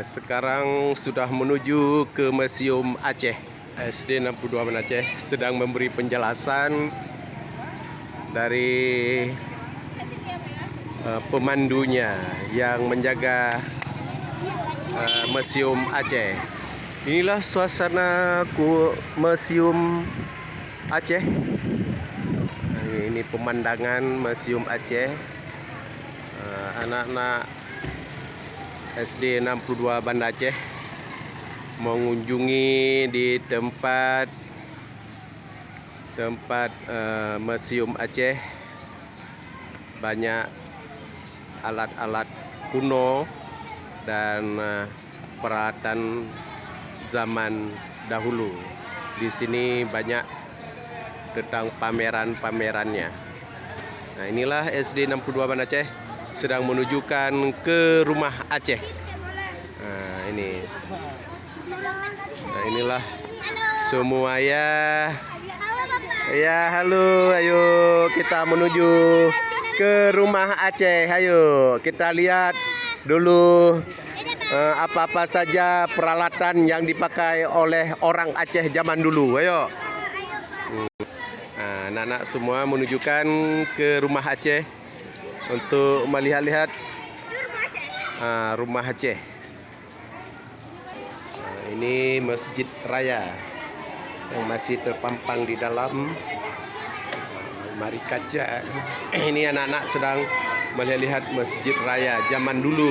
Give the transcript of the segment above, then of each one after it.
Sekarang sudah menuju ke Museum Aceh. SD 62 Banda Aceh sedang memberi penjelasan dari pemandunya yang menjaga Museum Aceh. Inilah suasana Museum Aceh. Ini pemandangan Museum Aceh. Anak-anak SD 62 Banda Aceh mengunjungi di tempat Museum Aceh. Banyak alat-alat kuno dan peralatan zaman dahulu. Di sini banyak tentang pameran-pamerannya. Nah, inilah SD 62 Banda Aceh sedang menunjukkan ke rumah Aceh. Nah, ini. Nah, inilah semua ya. Ya, halo, ayo kita menuju ke rumah Aceh. Ayo kita lihat dulu apa-apa saja peralatan yang dipakai oleh orang Aceh zaman dulu. Ayo. Nah, anak-anak semua menunjukkan ke rumah Aceh untuk melihat-lihat rumah Aceh. Nah, ini Masjid Raya yang masih terpampang di dalam lemari kaca. Ini anak-anak sedang melihat Masjid Raya zaman dulu.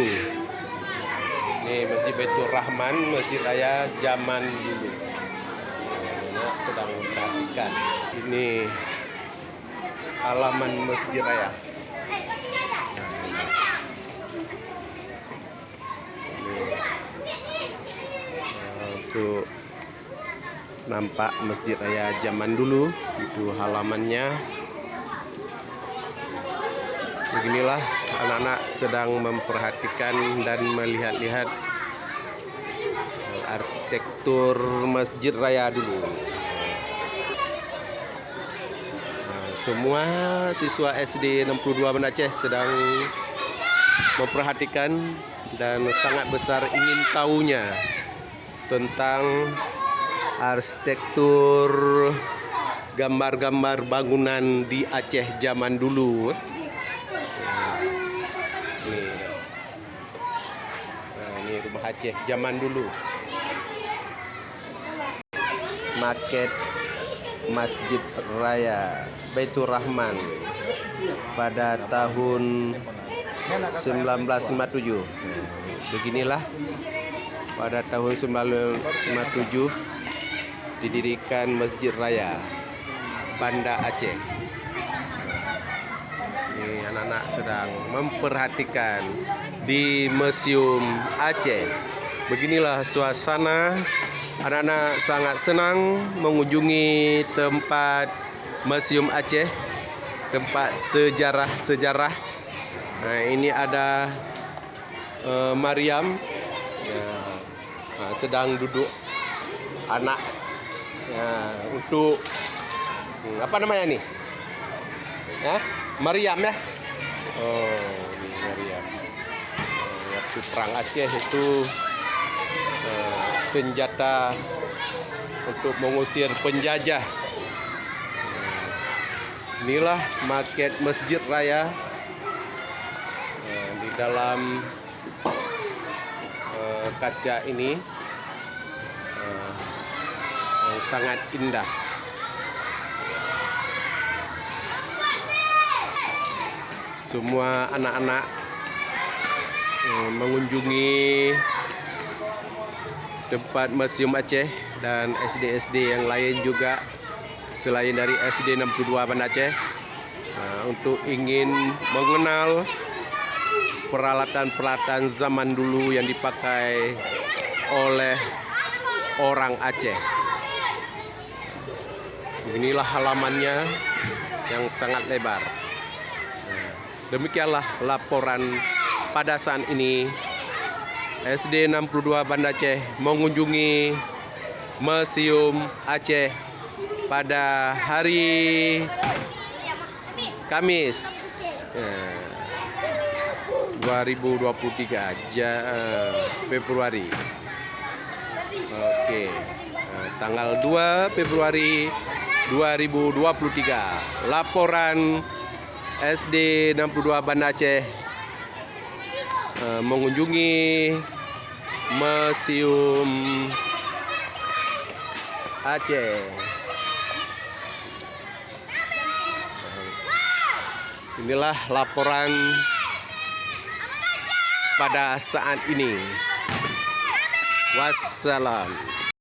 Ini Masjid Baitur Rahman, Masjid Raya zaman dulu. Anak sedang memperhatikan. Ini halaman Masjid Raya. Untuk nampak Masjid Raya zaman dulu, itu halamannya. Beginilah anak-anak sedang memperhatikan dan melihat-lihat arsitektur Masjid Raya dulu. Semua siswa SD 62 Banda Aceh sedang memperhatikan dan sangat besar ingin tahunya tentang arsitektur gambar-gambar bangunan di Aceh zaman dulu. Ini rumah Aceh zaman dulu. Maket Masjid Raya Baitur Rahman pada tahun 1957. Beginilah pada tahun 1957 didirikan Masjid Raya Banda Aceh. Ini anak-anak sedang memperhatikan di Museum Aceh. Beginilah suasana. Anak-anak sangat senang mengunjungi tempat Museum Aceh, tempat sejarah-sejarah. Nah, ini ada Maryam sedang duduk anak untuk apa namanya nih? Maryam ya? Oh, ini Maryam. Waktu perang Aceh itu senjata untuk mengusir penjajah. Inilah maket Masjid Raya. Di dalam kaca ini sangat indah. Semua anak-anak mengunjungi tempat Museum Aceh dan SD-SD yang lain juga selain dari SD 62 Banda Aceh untuk ingin mengenal peralatan-peralatan zaman dulu yang dipakai oleh orang Aceh. Beginilah halamannya yang sangat lebar. Demikianlah laporan pada saat ini. SD 62 Banda Aceh mengunjungi Museum Aceh pada hari Kamis. 2023 Februari. Oke. Tanggal 2 Februari 2023. Laporan SD 62 Banda Aceh mengunjungi Museum Aceh. Inilah laporan pada saat ini. Wassalam.